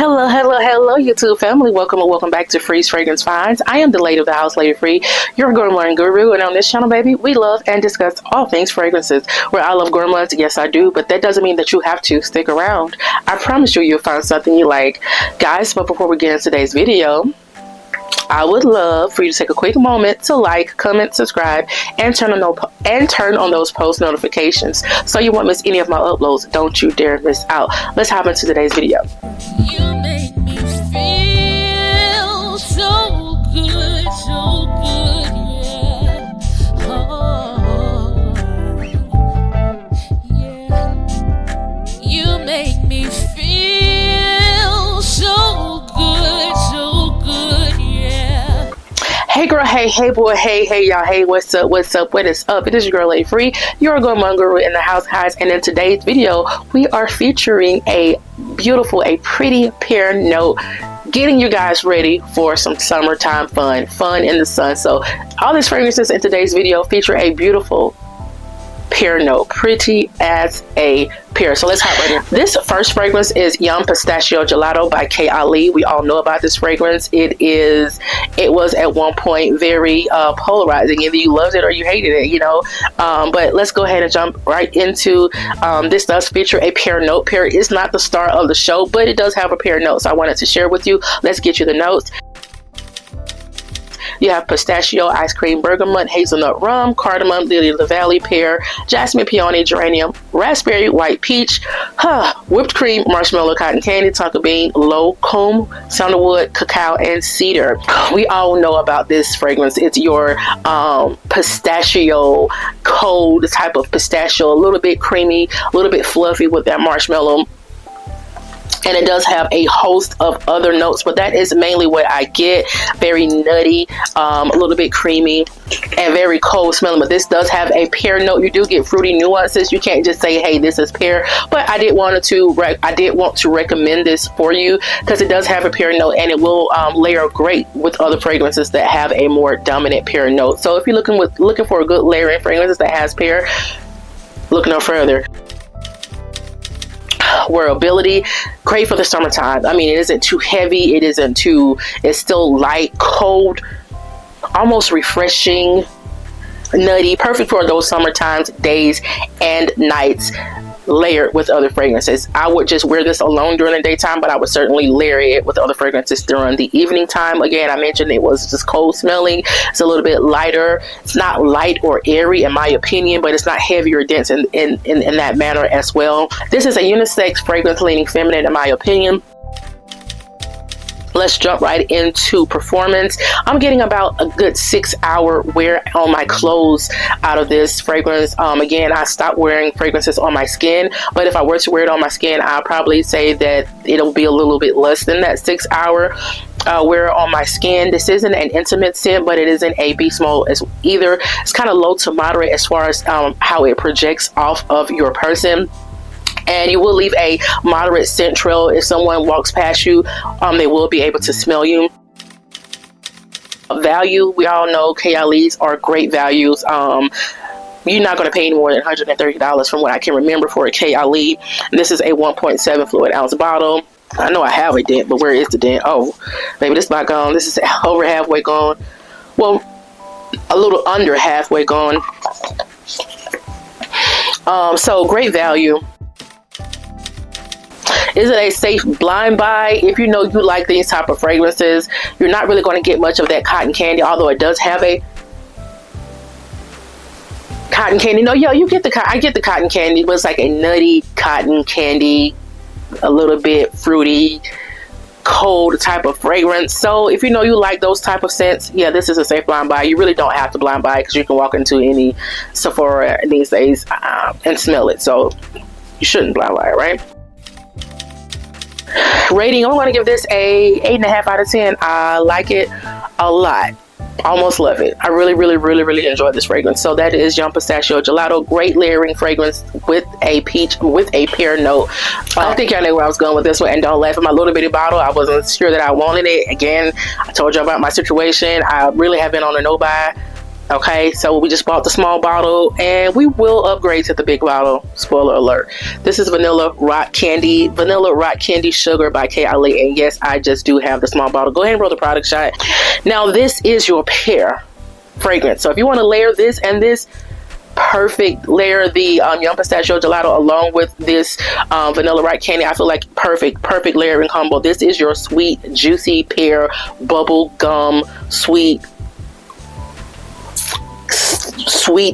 Hello, hello, hello, YouTube family. Welcome and welcome back to Free's Fragrance Finds. I am the lady of the house, Lady Free, your gourmand guru. And on this channel, baby, we love and discuss all things fragrances. Where I love gourmands, yes, I do. But that doesn't mean that you have to stick around. I promise you'll find something you like. Guys, but before we get into today's video, I would love for you to take a quick moment to like, comment, subscribe, and turn on those post notifications so you won't miss any of my uploads. Don't you dare miss out. Let's hop into today's video. You make me feel so good, yeah. Oh, yeah. You make me feel so good, yeah. Hey girl, hey boy, hey y'all, hey, what's up, what is up? It is your girl Lady Free, your gourmand guru in the house, guys. And in today's video, we are featuring a beautiful, a pretty pear note, getting you guys ready for some summertime fun in the sun. So all these fragrances in today's video feature a beautiful pear note, pretty as a pear. So let's hop right in. This first fragrance is Yum Pistachio Gelato by Kayali. We all know about this fragrance. It was at one point very polarizing. Either you loved it or you hated it, you know. But let's go ahead and jump right into this. Does feature a pear note. Pear is not the star of the show, but it does have a pear note, so I wanted to share with you. Let's get you the notes. You have pistachio, ice cream, bergamot, hazelnut rum, cardamom, lily of the valley, pear, jasmine, peony, geranium, raspberry, white peach, whipped cream, marshmallow, cotton candy, tonka bean, locum, sandalwood, cacao, and cedar. We all know about this fragrance. It's your pistachio, cold type of pistachio, a little bit creamy, a little bit fluffy with that marshmallow. And it does have a host of other notes, but that is mainly what I get. Very nutty, a little bit creamy, and very cold smelling. But this does have a pear note. You do get fruity nuances. You can't just say, hey, this is pear. But I did want to recommend this for you because it does have a pear note, and it will layer great with other fragrances that have a more dominant pear note. So if you're looking for a good layering fragrances that has pear, look no further. Wearability, great for the summertime. I mean, it isn't too heavy, it's still light, cold, almost refreshing, nutty, perfect for those summertime days and nights, layered with other fragrances. I would just wear this alone during the daytime, but I would certainly layer it with other fragrances during the evening time. Again, I mentioned it was just cold smelling. It's a little bit lighter. It's not light or airy in my opinion, but it's not heavy or dense in that manner as well. This is a unisex fragrance leaning feminine in my opinion. Let's jump right into performance. I'm getting about a good 6-hour wear on my clothes out of this fragrance. Again, I stopped wearing fragrances on my skin, but if I were to wear it on my skin, I'll probably say that it'll be a little bit less than that 6-hour wear on my skin. This isn't an intimate scent, but it isn't a beast mode as either. It's kind of low to moderate as far as how it projects off of your person. And you will leave a moderate scent trail. If someone walks past you, they will be able to smell you. Value, we all know Kayali's are great values. You're not going to pay any more than $130 from what I can remember for a Kayali. This is a 1.7 fluid ounce bottle. I know I have a dent, but where is the dent? Oh, maybe this is not gone. This is over halfway gone. Well, a little under halfway gone. So great value. Is it a safe blind buy? If you know you like these type of fragrances, you're not really going to get much of that cotton candy, although it does have a cotton candy. No, yo, I get the cotton candy, but it's like a nutty cotton candy, a little bit fruity, cold type of fragrance. So if you know you like those type of scents, yeah, this is a safe blind buy. You really don't have to blind buy because you can walk into any Sephora these days and smell it. So you shouldn't blind buy it, right? Rating, I'm going to give this a 8.5 out of 10. I like it a lot. Almost love it. I really enjoyed this fragrance. So that is Yum Pistachio Gelato. Great layering fragrance with a pear note. I don't think y'all knew where I was going with this one. And don't laugh at my little bitty bottle. I wasn't sure that I wanted it. Again, I told you about my situation. I really have been on a no buy Okay, so we just bought the small bottle and we will upgrade to the big bottle. Spoiler alert. This is Vanilla Rock Candy Sugar by Kayali. And yes, I just do have the small bottle. Go ahead and roll the product shot. Now this is your pear fragrance. So if you want to layer this and this, perfect. Layer the Yum Pistachio Gelato along with this Vanilla Rock Candy. I feel like perfect layering combo. This is your sweet, juicy pear, bubble gum, sweet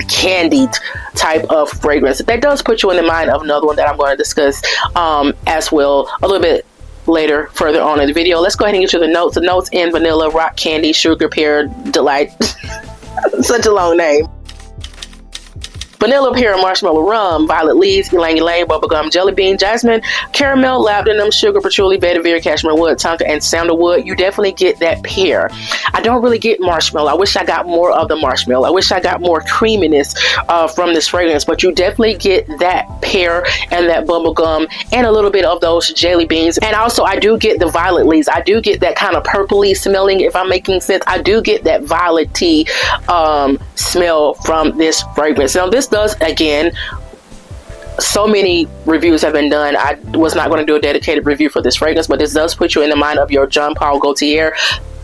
candied type of fragrance. That does put you in the mind of another one that I'm going to discuss as well a little bit later further on in the video. Let's go ahead and get you the notes. The notes in Vanilla Rock Candy Sugar Pear Delight. Such a long name. Vanilla, pear, marshmallow, rum, violet leaves, ylang ylang, bubblegum, jelly bean, jasmine, caramel, labdanum, sugar, patchouli, vetiver, cashmere wood, tonka, and sandalwood. You definitely get that pear. I don't really get marshmallow. I wish I got more of the marshmallow. I wish I got more creaminess from this fragrance, but you definitely get that pear and that bubblegum and a little bit of those jelly beans. And also I do get the violet leaves. I do get that kind of purpley smelling, if I'm making sense. I do get that violet-y smell from this fragrance. Now this does, again, so many reviews have been done. I was not going to do a dedicated review for this fragrance, but this does put you in the mind of your Jean Paul Gaultier.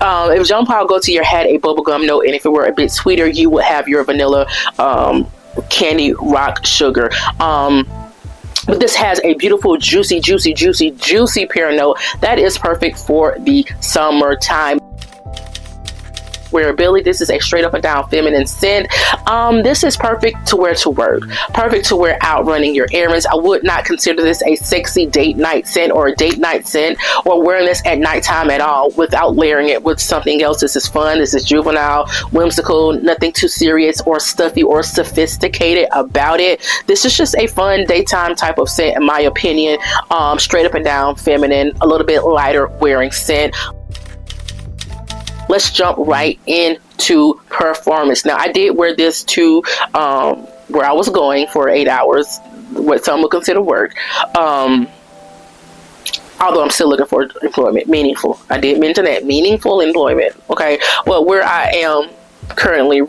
If Jean Paul Gaultier had a bubblegum note, and if it were a bit sweeter, you would have your vanilla candy rock sugar. But this has a beautiful juicy pear note that is perfect for the summertime. Wearability. This is a straight up and down feminine scent. This is perfect to wear to work, perfect to wear out running your errands. I would not consider this a sexy date night scent or a date night scent or wearing this at nighttime at all without layering it with something else. This is fun. This is juvenile, whimsical, nothing too serious or stuffy or sophisticated about it. This is just a fun daytime type of scent, in my opinion. Straight up and down feminine, a little bit lighter wearing scent. Let's jump right into performance. Now, I did wear this to where I was going for 8 hours, what some would consider work. Although I'm still looking for employment, meaningful. I did mention that, meaningful employment. Okay, well, where I am currently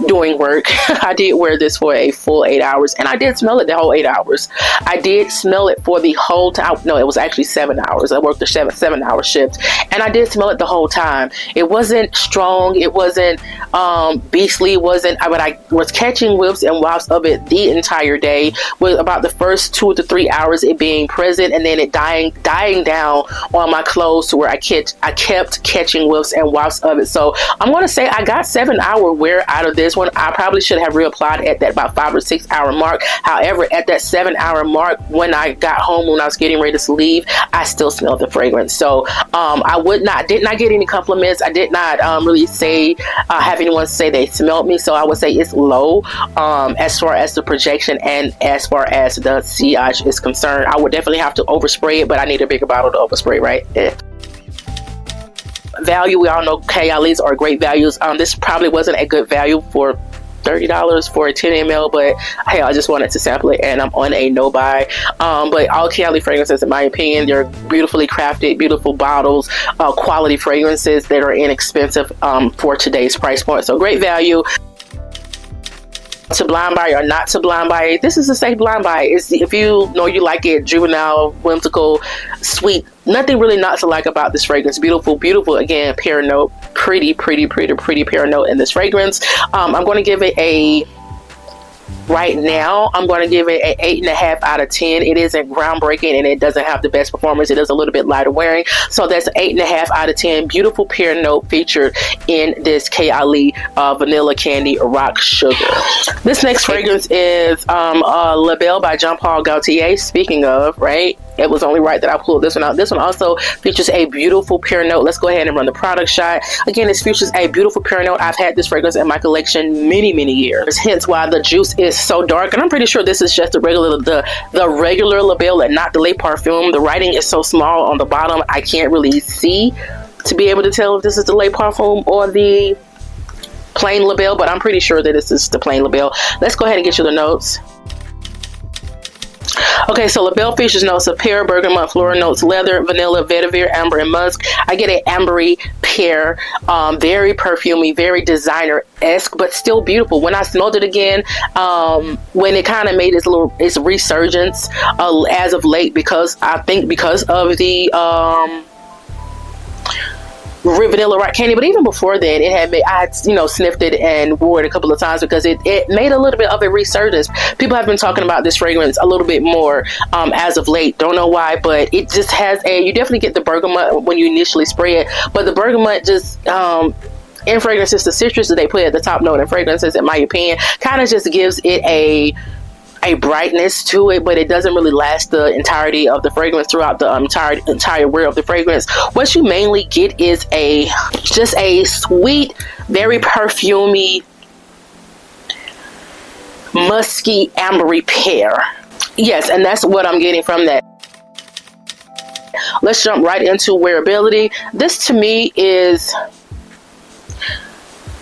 doing work, I did wear this for a full 8 hours, and I did smell it the whole 8 hours. I did smell it for the whole time. No, it was actually 7 hours. I worked a 7-hour shift, and I did smell it the whole time. It wasn't strong. It wasn't beastly. It wasn't. But I was catching whiffs and wafts of it the entire day, with about the first 2 to 3 hours it being present, and then it dying down on my clothes to where I kept catching whiffs and wafts of it. So I'm going to say I got 7-hour wear out of this one. I probably should have reapplied at that about 5 or 6 hour mark. However, at that 7-hour mark, when I got home, when I was getting ready to leave, I still smelled the fragrance. So I did not get any compliments. I did not really say have anyone say they smelled me. So I would say it's low as far as the projection and as far as the sillage is concerned. I would definitely have to overspray it, but I need a bigger bottle to overspray, right? Value, we all know Kayali's are great values. This probably wasn't a good value for $30 for a 10 ml, but hey, I just wanted to sample it and I'm on a no buy. But all Kayali fragrances, in my opinion, they're beautifully crafted, beautiful bottles, quality fragrances that are inexpensive for today's price point. So great value. To blind buy or not to blind buy, this is a safe blind buy. It's, if you know you like it, juvenile, whimsical, sweet, nothing really not to like about this fragrance. Beautiful again, pear note, pretty pear note in this fragrance. I'm going to give it a, right now, I'm going to give it an 8.5 out of 10. It isn't groundbreaking and it doesn't have the best performance. It is a little bit lighter wearing. So that's an 8.5 out of 10. Beautiful pear note featured in this Kayali Vanilla Candy Rock Sugar. This next fragrance is Labelle by Jean Paul Gaultier. Speaking of, right? It was only right that I pulled this one out. This one also features a beautiful pear note. Let's go ahead and run the product shot. Again, this features a beautiful pear note. I've had this fragrance in my collection many years. Hence why the juice is so dark. And I'm pretty sure this is just the regular Labelle and not the Le Parfum. The writing is so small on the bottom, I can't really see to be able to tell if this is the Le Parfum or the plain Labelle, but I'm pretty sure that this is the plain Labelle. Let's go ahead and get you the notes. Okay, so Labelle features notes of pear, bergamot, floral notes, leather, vanilla, vetiver, amber, and musk. I get an ambery pear, very perfumey, very designer-esque, but still beautiful. When I smelled it again, when it kind of made its resurgence as of late, because I think because of the vanilla rock candy, but even before then it had made, I had sniffed it and wore it a couple of times because it made a little bit of a resurgence. People have been talking about this fragrance a little bit more as of late. Don't know why, but it just has you definitely get the bergamot when you initially spray it, but the bergamot just in fragrances, the citrus that they put at the top note in fragrances, in my opinion, kind of just gives it a brightness to it, but it doesn't really last the entirety of the fragrance throughout the entire wear of the fragrance. What you mainly get is just a sweet, very perfumey, musky, ambery pear. Yes, and that's what I'm getting from that. Let's jump right into wearability. This to me is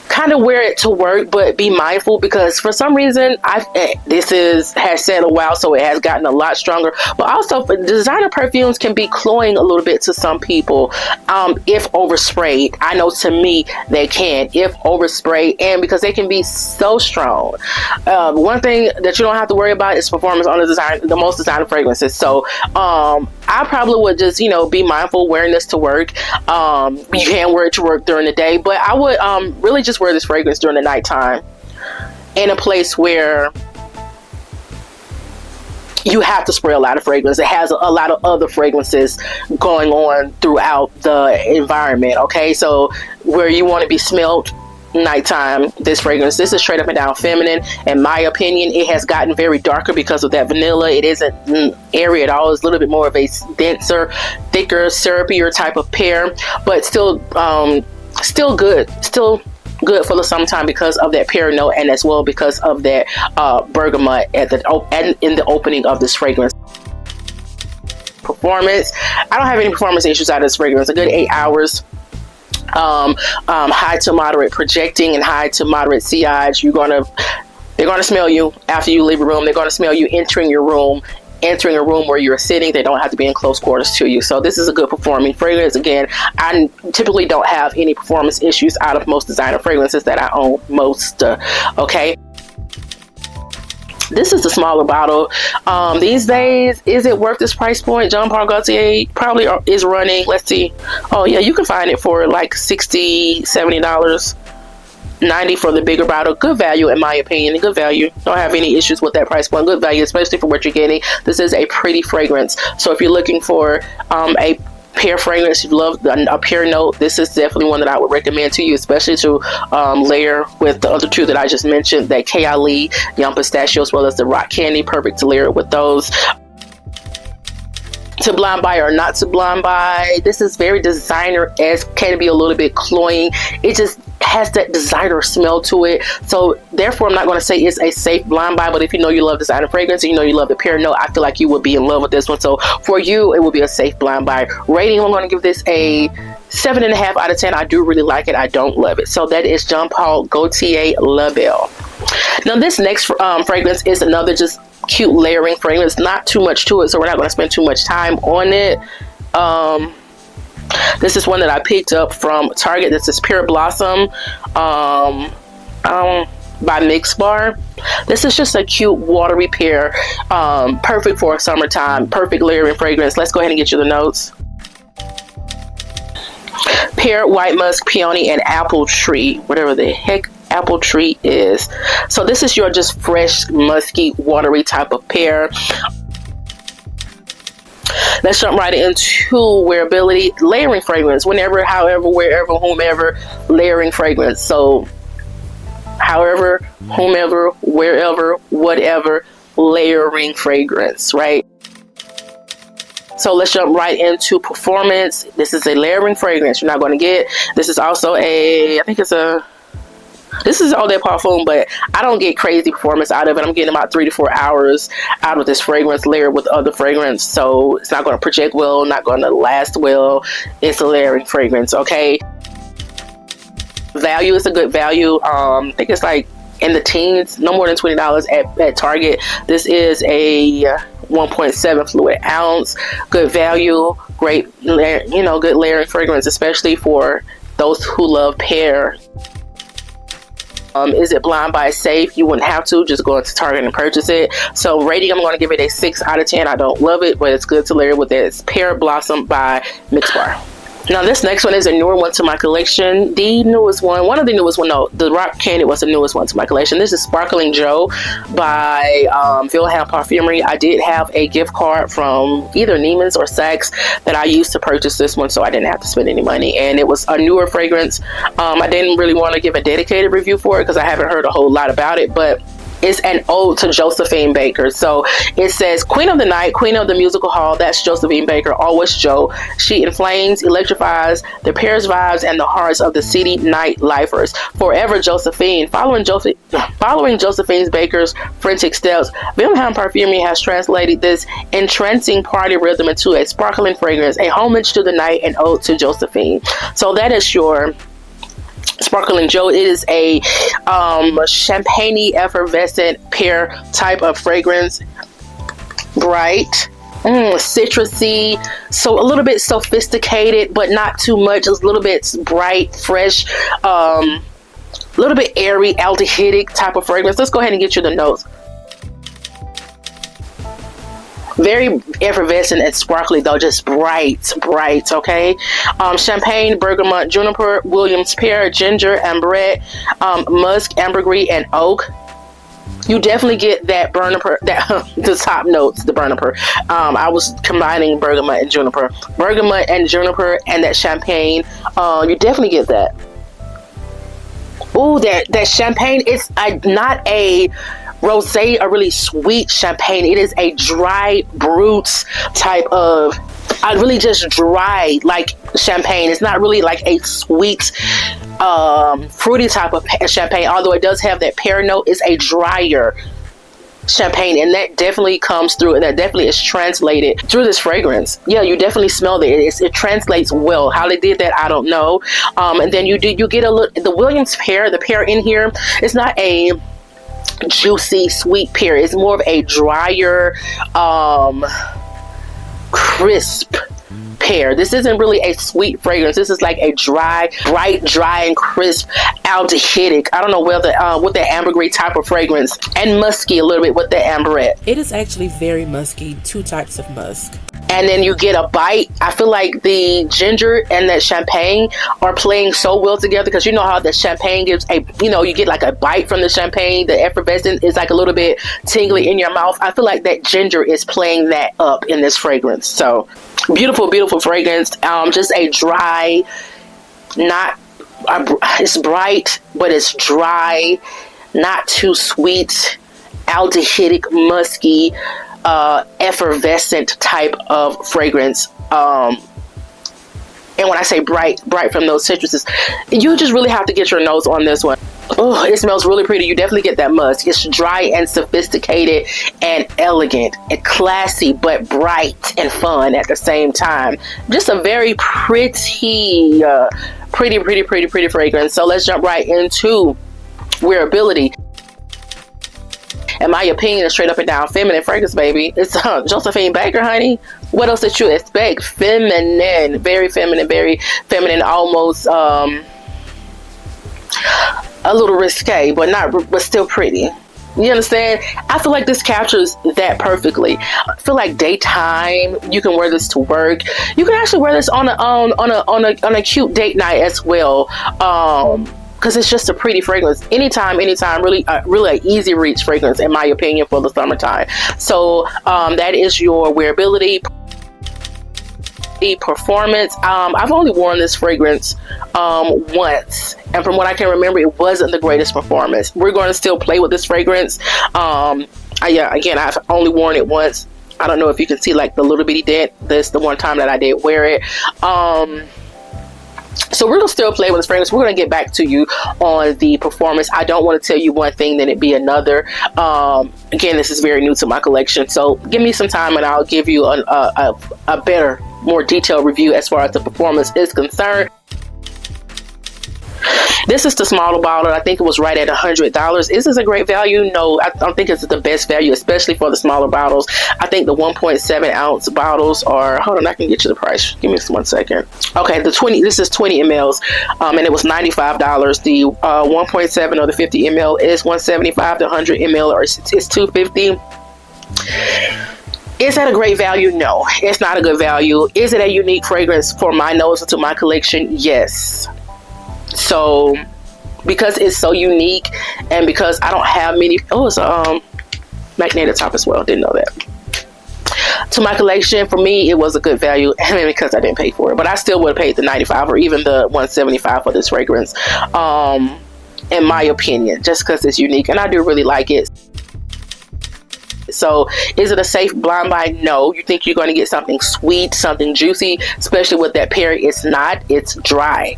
kind of wear it to work, but be mindful, because for some reason has said a while, so it has gotten a lot stronger. But also, designer perfumes can be cloying a little bit to some people if oversprayed. I know to me they can if oversprayed, and because they can be so strong. One thing that you don't have to worry about is performance on the most designer fragrances. So I probably would just be mindful wearing this to work. You can wear it to work during the day, but I would really just wear this fragrance during the nighttime in a place where you have to spray a lot of fragrance. It has a lot of other fragrances going on throughout the environment. Okay, so where you want to be smelled nighttime, this fragrance, this is straight up and down feminine. In my opinion, it has gotten very darker because of that vanilla. It isn't airy at all. It's a little bit more of a denser, thicker, syrupier type of pear, but still good, still good for the summertime because of that pear note, and as well because of that bergamot in the opening of this fragrance. Performance, I don't have any performance issues out of this fragrance. A good 8 hours. High to moderate projecting and high to moderate sillage. They're gonna smell you after you leave a room. They're gonna smell you entering a room where you're sitting. They don't have to be in close quarters to you. So this is a good performing fragrance. Again, I typically don't have any performance issues out of most designer fragrances that I own most. Okay. This is the smaller bottle. These days, is it worth this price point? Jean Paul Gaultier probably is running, let's see. Oh yeah, you can find it for like $60, $70. $90 for the bigger bottle. Good value in my opinion. Good value. Don't have any issues with that price point. Good value, especially for what you're getting. This is a pretty fragrance. So if you're looking for a pear fragrance, you love a pear note, this is definitely one that I would recommend to you, especially to layer with the other two that I just mentioned, that Kayali, Young Pistachio, as well as the rock candy. Perfect to layer it with those. To blind buy or not to blind buy, this is very designer-esque, can be a little bit cloying. It just has that designer smell to it, so therefore I'm not going to say it's a safe blind buy, but if you know you love designer fragrance and you love the pear note, I feel like you would be in love with this one. So for you, it will be a safe blind buy. Rating, I'm going to give this a 7.5 out of 10. I do really like it. I don't love it. So that is Jean Paul Gaultier Labelle. Now this next fragrance is another just cute layering fragrance. Not too much to it, so we're not going to spend too much time on it. This is one that I picked up from Target. This is Pear Blossom by Mix Bar. This is just a cute watery pear, perfect for summertime, perfect layering fragrance. Let's go ahead and get you the notes. Pear, white musk, peony, and apple tree, whatever the heck apple tree is. So this is your just fresh, musky, watery type of pear. Let's jump right into wearability. Layering fragrance, whenever, however, wherever, whomever, layering fragrance. So however, whomever, wherever, whatever, layering fragrance, right? So let's jump right into performance. This is a layering fragrance. You're not going to get, this is also this is Eau de Parfum, but I don't get crazy performance out of it. I'm getting about 3 to 4 hours out of this fragrance layered with other fragrance. So it's not going to project well, not going to last well. It's a layering fragrance, okay? Value is a good value. I think it's like in the teens, no more than $20 at Target. This is a 1.7 fluid ounce. Good value, great, good layering fragrance, especially for those who love pear. Is it blind buy safe? You wouldn't have to, just go into Target and purchase it. So rating, I'm going to give it a 6 out of 10. I don't love it, but it's good to layer with it. It's Pear Blossom by Mix Bar. Now this next one is a newer one to my collection. The newest one of the newest one, no, the Rock Candy was the newest one to my collection. This is Sparkling Joe by Vilhelm Parfumerie. I did have a gift card from either Neiman's or Saks that I used to purchase this one, so I didn't have to spend any money. And it was a newer fragrance. I didn't really want to give a dedicated review for it because I haven't heard a whole lot about it, but it's an ode to Josephine Baker. So it says, Queen of the Night, Queen of the Musical Hall, that's Josephine Baker, always Joe. She inflames, electrifies the Paris vibes and the hearts of the city nightlifers. Forever Josephine. Following Josephine Baker's frantic steps, Vilhelm Parfumerie has translated this entrancing party rhythm into a sparkling fragrance, a homage to the night, and ode to Josephine. So that is your Sparkling Joe. It is a champagne effervescent pear type of fragrance. Bright, citrusy, so a little bit sophisticated, but not too much. Just a little bit bright, fresh, a little bit airy, aldehydic type of fragrance. Let's go ahead and get you the notes. Very effervescent and sparkly though, just bright, okay? Champagne, bergamot, juniper, Williams pear, ginger, amberette, musk, ambergris, and oak. You definitely get that the top notes, the burniper. I was combining bergamot and juniper, and that champagne. You definitely get that. Ooh, that champagne. It's not a rosé, a really sweet champagne. It is a dry brut type of, really just dry like champagne. It's not really like a sweet fruity type of champagne, although it does have that pear note. It's a drier champagne, and that definitely comes through, and that definitely is translated through this fragrance. Yeah, you definitely smell that it translates well. How they did that, I don't know. And then you get a look, the Williams pear, the pear in here, it's not a juicy sweet pear. It's more of a drier, crisp pear. This isn't really a sweet fragrance. This is like a dry, bright, dry and crisp, aldehydic. I don't know whether with the ambergris type of fragrance, and musky a little bit with the amberette. It is actually very musky, 2 types of musk. And then you get a bite. I feel like the ginger and that champagne are playing so well together, because you know how the champagne gives you get like a bite from the champagne. The effervescence is like a little bit tingly in your mouth. I feel like that ginger is playing that up in this fragrance. So beautiful, beautiful fragrance. Just a dry, it's bright, but it's dry, not too sweet, aldehydic, musky, effervescent type of fragrance. And when I say bright from those citruses, you just really have to get your nose on this one. Oh, it smells really pretty. You definitely get that musk. It's dry and sophisticated and elegant and classy, but bright and fun at the same time. Just a very pretty fragrance. So let's jump right into wearability. In my opinion, a straight up and down feminine fragrance, baby. It's Josephine Baker, honey. What else did you expect? Feminine, very feminine, almost a little risque, but still pretty. You understand? I feel like this captures that perfectly. I feel like daytime, you can wear this to work. You can actually wear this on a cute date night as well. Because it's just a pretty fragrance. Anytime, really an easy reach fragrance, in my opinion, for the summertime. So that is your wearability. The performance, I've only worn this fragrance once, and from what I can remember, it wasn't the greatest performance. We're going to still play with this fragrance. Again, I've only worn it once. I don't know if you can see like the little bitty dent. This the one time that I did wear it. So we're gonna still play with this fragrance. We're gonna get back to you on the performance. I don't want to tell you one thing then it be another. Again, this is very new to my collection, so give me some time and I'll give you a better, more detailed review as far as the performance is concerned. This is the smaller bottle. I think it was right at $100. Is this a great value? No, I don't think it's the best value, especially for the smaller bottles. I think the 1.7 ounce bottles are, hold on, I can get you the price. Give me 1 second. Okay, this is 20 mls, and it was $95. The 1.7 or the 50 ml is $175. The 100 ml or it's $250. Is that a great value? No, it's not a good value. Is it a unique fragrance for my nose and to my collection? Yes. So because it's so unique and because I don't have many, oh, it's a magnetic top as well, didn't know that. To my collection, for me, it was a good value, and because I didn't pay for it, but I still would have paid the $95 or even the $175 for this fragrance, in my opinion, just because it's unique and I do really like it. So is it a safe blind buy? No. You think you're going to get something sweet, something juicy, especially with that pear. It's not. It's dry.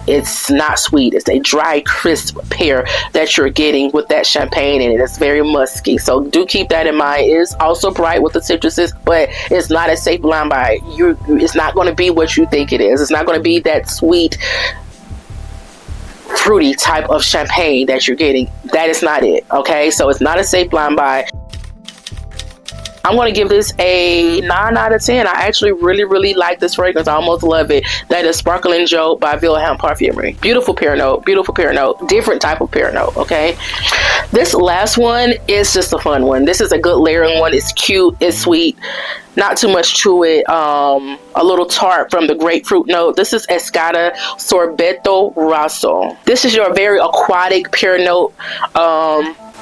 It's not sweet. It's a dry, crisp pear that you're getting with that champagne, and it's very musky. So do keep that in mind. It is also bright with the citruses, but it's not a safe blind buy. It's not going to be what you think it is. It's not going to be that sweet, fruity type of champagne that you're getting. That is not it. Okay, so it's not a safe blind buy. I'm going to give this a 9 out of 10. I actually really like this fragrance. I almost love it. That is Sparkling Joe by Vilhelm Parfumerie. Beautiful pear note. Beautiful pear note. Different type of pear note. Okay. This last one is just a fun one. This is a good layering one. It's cute. It's sweet. Not too much to it. A little tart from the grapefruit note. This is Escada Sorbetto Rosso. This is your very aquatic pear note.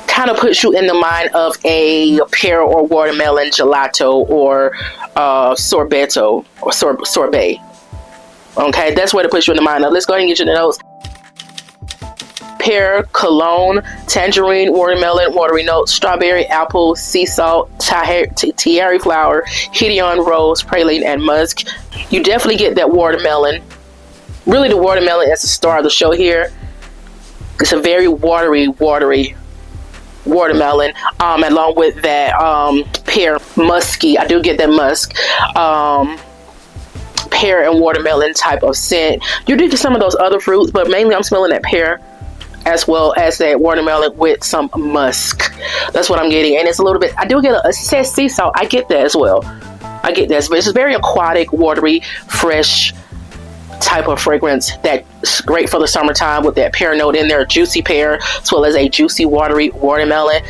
Kind of puts you in the mind of a pear or watermelon gelato or sorbetto or sorbet. Okay, that's what it puts you in the mind of. Let's go ahead and get you the notes. Pear, cologne, tangerine, watermelon, watery notes, strawberry, apple, sea salt, tiare flower, Hideon rose, praline, and musk. You definitely get that watermelon. Really, the watermelon is the star of the show here. It's a very watery watermelon, along with that pear, musky. I do get that musk, pear and watermelon type of scent. You do get some of those other fruits, but mainly I'm smelling that pear as well as that watermelon with some musk. That's what I'm getting, and it's a little bit. I do get a sea salt. I get that as well. I get that, but it's very aquatic, watery, fresh type of fragrance that's great for the summertime with that pear note in there, juicy pear as well as a juicy watery watermelon.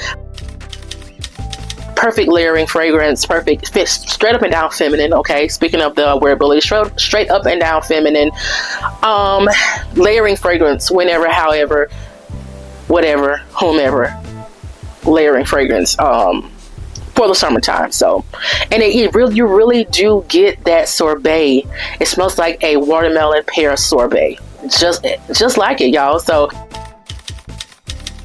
Perfect layering fragrance, perfect fit, straight up and down feminine. Okay, speaking of the wearability, straight up and down feminine, layering fragrance whenever, however, whatever, whomever, layering fragrance for the summertime. So, and you really do get that sorbet. It smells like a watermelon pear sorbet, just like it, y'all. So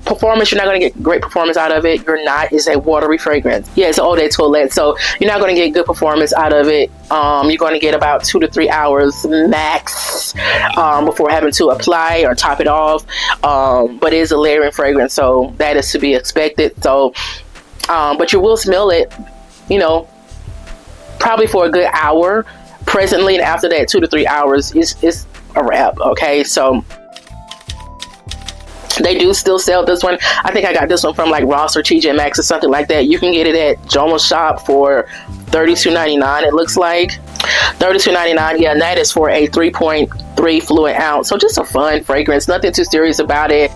performance, you're not going to get great performance out of it. You're not. It's a watery fragrance. Yeah, it's an eau de toilette, so you're not going to get good performance out of it. You're going to get about 2 to 3 hours max before having to apply or top it off. But it is a layering fragrance, so that is to be expected. So but you will smell it, you know, probably for a good hour presently, and after that 2 to 3 hours is a wrap. Okay, so they do still sell this one. I think I got this one from like Ross or TJ Maxx or something like that. You can get it at Jomo's shop for $32.99. it looks like $32.99. Yeah, and that is for a 3.3 fluid ounce. So just a fun fragrance, nothing too serious about it.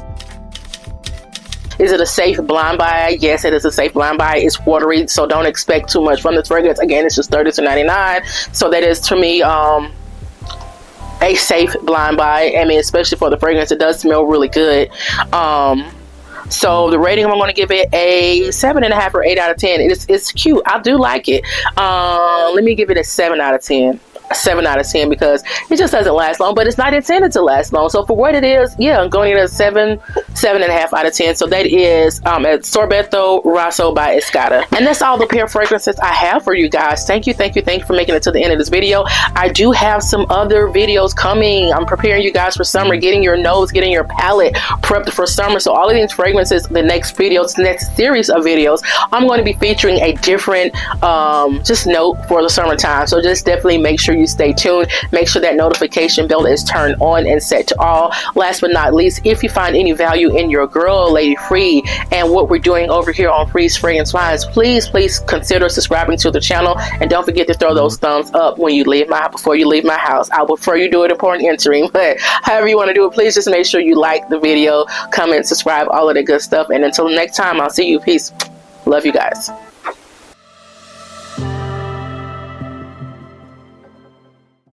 Is it a safe blind buy? Yes, it is a safe blind buy. It's watery, so don't expect too much from this fragrance. Again, it's just $32.99. So that is, to me, a safe blind buy. I mean, especially for the fragrance, it does smell really good. So the rating, I'm going to give it a 7.5 or 8 out of 10. It's cute. I do like it. Let me give it a 7 out of 10. A 7 out of 10 because it just doesn't last long, but it's not intended to last long. So for what it is, yeah, I'm going to a 7.5 out of 10. So that is at Sorbetto Rosso by Escada. And that's all the pear fragrances I have for you guys. Thank you for making it to the end of this video. I do have some other videos coming. I'm preparing you guys for summer, getting your nose, getting your palette prepped for summer. So all of these fragrances, the next videos, next series of videos, I'm going to be featuring a different just note for the summertime. So just definitely make sure you you stay tuned. Make sure that notification bell is turned on and set to all. Last but not least, if you find any value in your girl, Lady Free, and what we're doing over here on Free's Fragrance Finds, please consider subscribing to the channel, and don't forget to throw those thumbs up when you leave before you leave my house. I would prefer you do it upon entering, but however you want to do it, please just make sure you like the video, comment, subscribe, all of that good stuff. And until next time, I'll see you. Peace. Love you guys.